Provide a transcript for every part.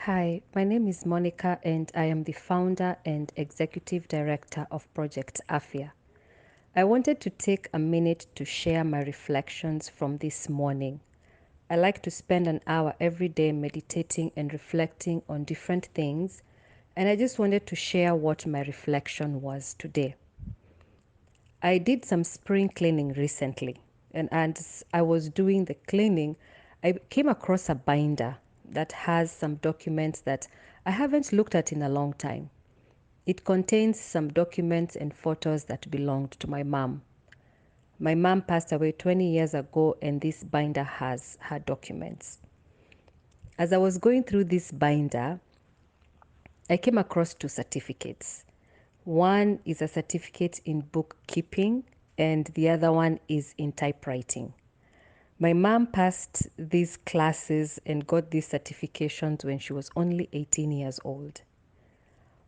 Hi, my name is Monicah and I am the founder and executive director of Project Afya. I wanted to take a minute to share my reflections from this morning. I like to spend an hour every day meditating and reflecting on different things, and I just wanted to share what my reflection was today. I did some spring cleaning recently, and as I was doing the cleaning, I came across a binder that has some documents that I haven't looked at in a long time. It contains some documents and photos that belonged to my mom. My mom passed away 20 years ago, and this binder has her documents. As I was going through this binder, I came across two certificates. One is a certificate in bookkeeping, and the other one is in typewriting. My mom passed these classes and got these certifications when she was only 18 years old.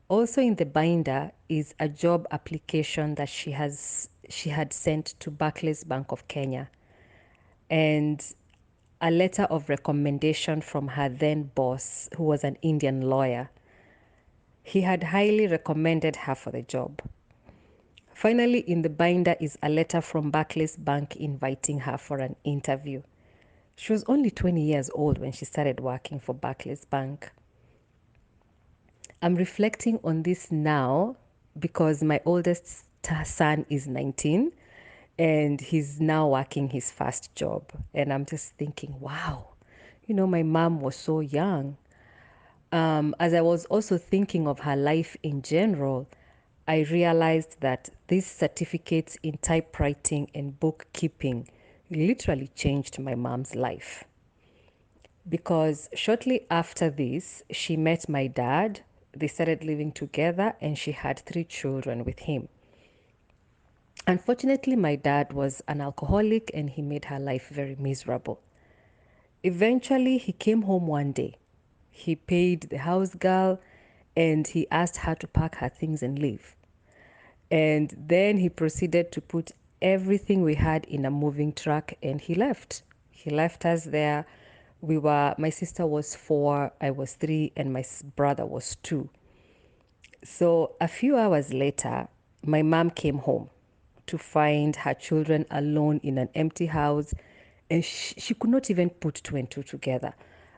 Also in the binder is a job application that she had sent to Barclays Bank of Kenya, and a letter of recommendation from her then boss, who was an Indian lawyer. He had highly recommended her for the job. Finally, in the binder is a letter from Barclays Bank inviting her for an interview. She was only 20 years old when she started working for Barclays Bank. I'm reflecting on this now because my oldest son is 19 and he's now working his first job. And I'm just thinking, wow, my mom was so young. As I was also thinking of her life in general, I realized that these certificates in typewriting and bookkeeping literally changed my mom's life. Because shortly after this, she met my dad. They started living together and she had 3 children with him. Unfortunately, my dad was an alcoholic and he made her life very miserable. Eventually, he came home one day. He paid the house girl and he asked her to pack her things and leave. And then he proceeded to put everything we had in a moving truck and he left. He left us there. My sister was 4, I was 3, and my brother was 2. So a few hours later, my mom came home to find her children alone in an empty house, and she could not even put two and two together.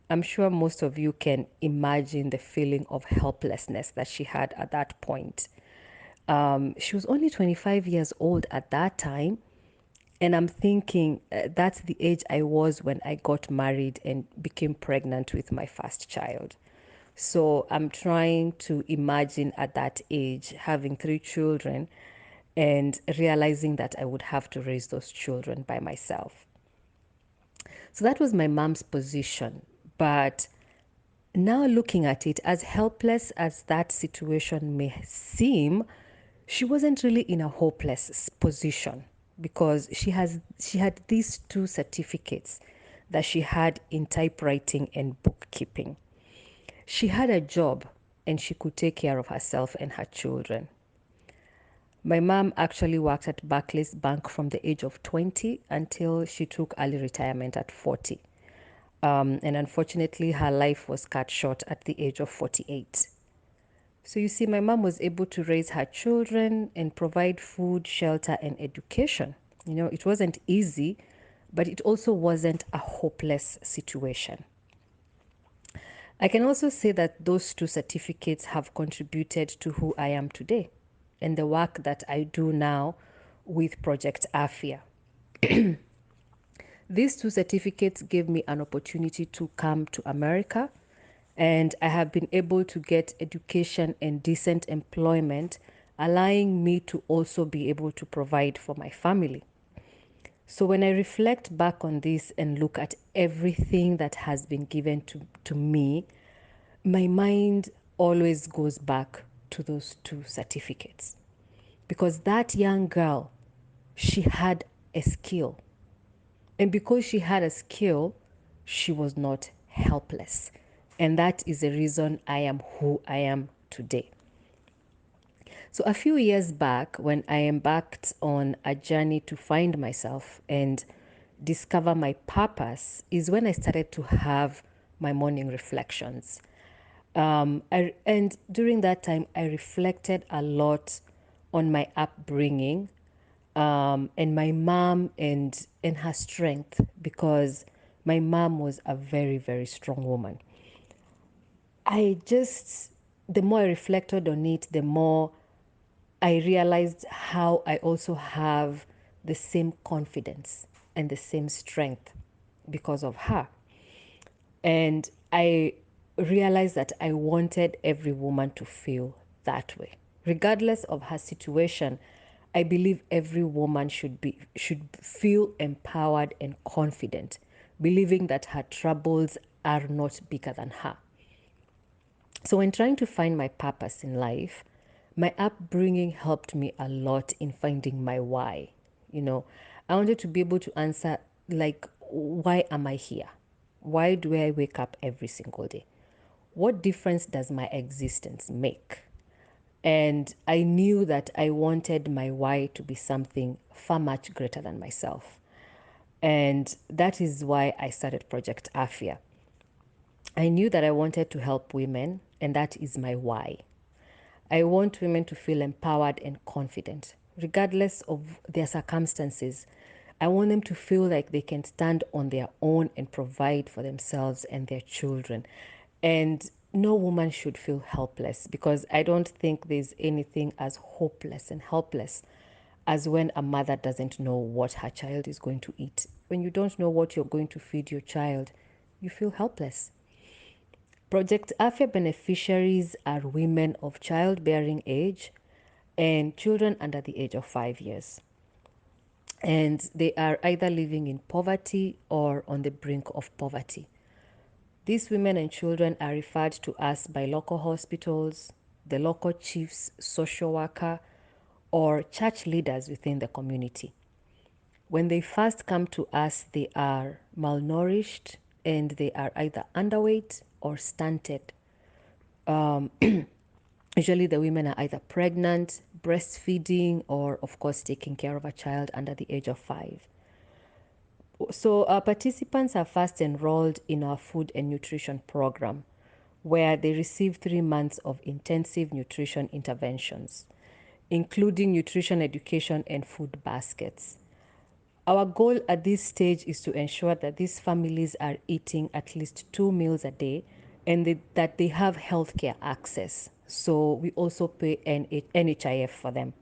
I'm sure most of you can imagine the feeling of helplessness that she had at that point. She was only 25 years old at that time. And I'm thinking that's the age I was when I got married and became pregnant with my first child. So I'm trying to imagine at that age having 3 children and realizing that I would have to raise those children by myself. So that was my mom's position. But now looking at it, as helpless as that situation may seem, she wasn't really in a hopeless position because she had these two certificates that she had in typewriting and bookkeeping. She had a job and she could take care of herself and her children. My mom actually worked at Barclays Bank from the age of 20 until she took early retirement at 40. And unfortunately, her life was cut short at the age of 48. So you see, my mom was able to raise her children and provide food, shelter, and education. It wasn't easy, but it also wasn't a hopeless situation. I can also say that those two certificates have contributed to who I am today and the work that I do now with Project Afya. These two certificates gave me an opportunity to come to America, and I have been able to get education and decent employment, allowing me to also be able to provide for my family. So when I reflect back on this and look at everything that has been given to me, my mind always goes back to those two certificates. Because that young girl, she had a skill. And because she had a skill, she was not helpless. And that is the reason I am who I am today. So a few years back, when I embarked on a journey to find myself and discover my purpose, is when I started to have my morning reflections. And during that time, I reflected a lot on my upbringing, and my mom and her strength, because my mom was a very, very strong woman. The more I reflected on it, the more I realized how I also have the same confidence and the same strength because of her. And I realized that I wanted every woman to feel that way. Regardless of her situation, I believe every woman should feel empowered and confident, believing that her troubles are not bigger than her. So, when trying to find my purpose in life, my upbringing helped me a lot in finding my why. You know, I wanted to be able to answer, like, why am I here? Why do I wake up every single day? What difference does my existence make? And I knew that I wanted my why to be something far much greater than myself. And that is why I started Project Afya. I knew that I wanted to help women, and that is my why. I want women to feel empowered and confident, regardless of their circumstances. I want them to feel like they can stand on their own and provide for themselves and their children. And no woman should feel helpless, because I don't think there's anything as hopeless and helpless as when a mother doesn't know what her child is going to eat. When you don't know what you're going to feed your child, you feel helpless. Project Afya beneficiaries are women of childbearing age and children under the age of 5 years. And they are either living in poverty or on the brink of poverty. These women and children are referred to us by local hospitals, the local chiefs, social worker, or church leaders within the community. When they first come to us, they are malnourished and they are either underweight or stunted. Usually, the women are either pregnant, breastfeeding, or, of course, taking care of a child under the age of 5. So, our participants are first enrolled in our food and nutrition program, where they receive 3 months of intensive nutrition interventions, including nutrition education and food baskets. Our goal at this stage is to ensure that these families are eating at least 2 meals a day, and that they have healthcare access. So we also pay NHIF for them.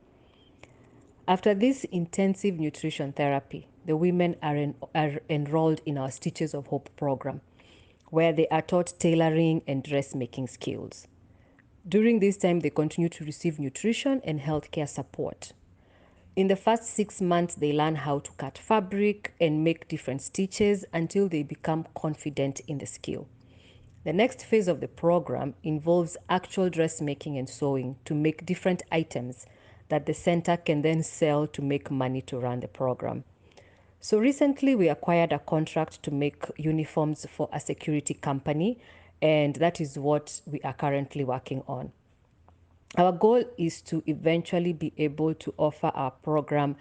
After this intensive nutrition therapy, the women are enrolled in our Stitches of Hope program, where they are taught tailoring and dressmaking skills. During this time, they continue to receive nutrition and healthcare support. In the first 6 months, they learn how to cut fabric and make different stitches until they become confident in the skill. The next phase of the program involves actual dressmaking and sewing to make different items that the center can then sell to make money to run the program. So recently, we acquired a contract to make uniforms for a security company, and that is what we are currently working on. Our goal is to eventually be able to offer our program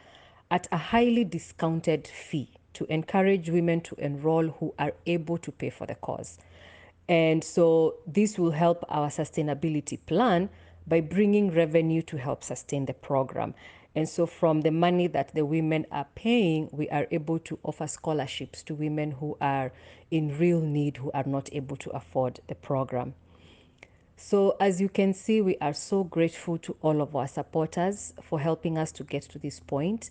at a highly discounted fee to encourage women to enroll who are able to pay for the course. And so this will help our sustainability plan by bringing revenue to help sustain the program. And so from the money that the women are paying, we are able to offer scholarships to women who are in real need, who are not able to afford the program. So, as you can see, we are so grateful to all of our supporters for helping us to get to this point.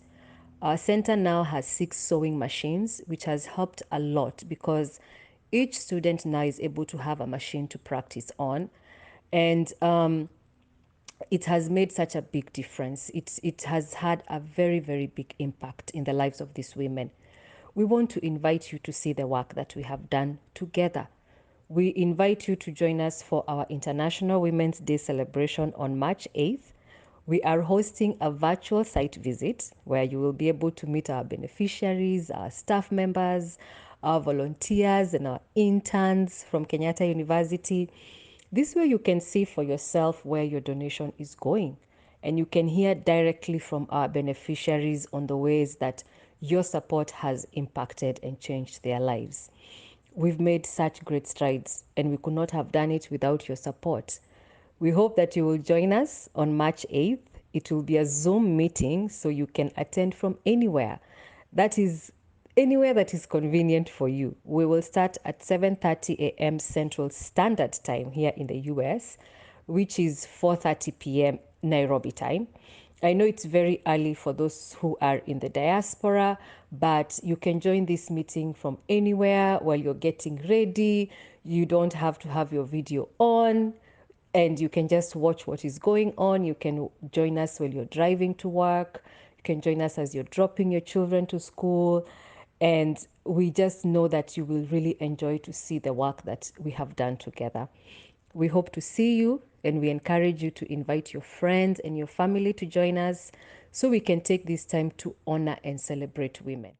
Our center now has 6 sewing machines, which has helped a lot because each student now is able to have a machine to practice on. And it has made such a big difference. It has had a very, very big impact in the lives of these women. We want to invite you to see the work that we have done together. We invite you to join us for our International Women's Day celebration on March 8th. We are hosting a virtual site visit where you will be able to meet our beneficiaries, our staff members, our volunteers, and our interns from Kenyatta University. This way, you can see for yourself where your donation is going, and you can hear directly from our beneficiaries on the ways that your support has impacted and changed their lives. We've made such great strides, and we could not have done it without your support. We hope that you will join us on March 8th. It will be a Zoom meeting, so you can attend from anywhere. That is anywhere that is convenient for you. We will start at 7:30 a.m. Central Standard Time here in the US, which is 4:30 p.m. Nairobi time. I know it's very early for those who are in the diaspora, but you can join this meeting from anywhere while you're getting ready. You don't have to have your video on, and you can just watch what is going on. You can join us while you're driving to work. You can join us as you're dropping your children to school. And we just know that you will really enjoy to see the work that we have done together. We hope to see you, and we encourage you to invite your friends and your family to join us so we can take this time to honor and celebrate women.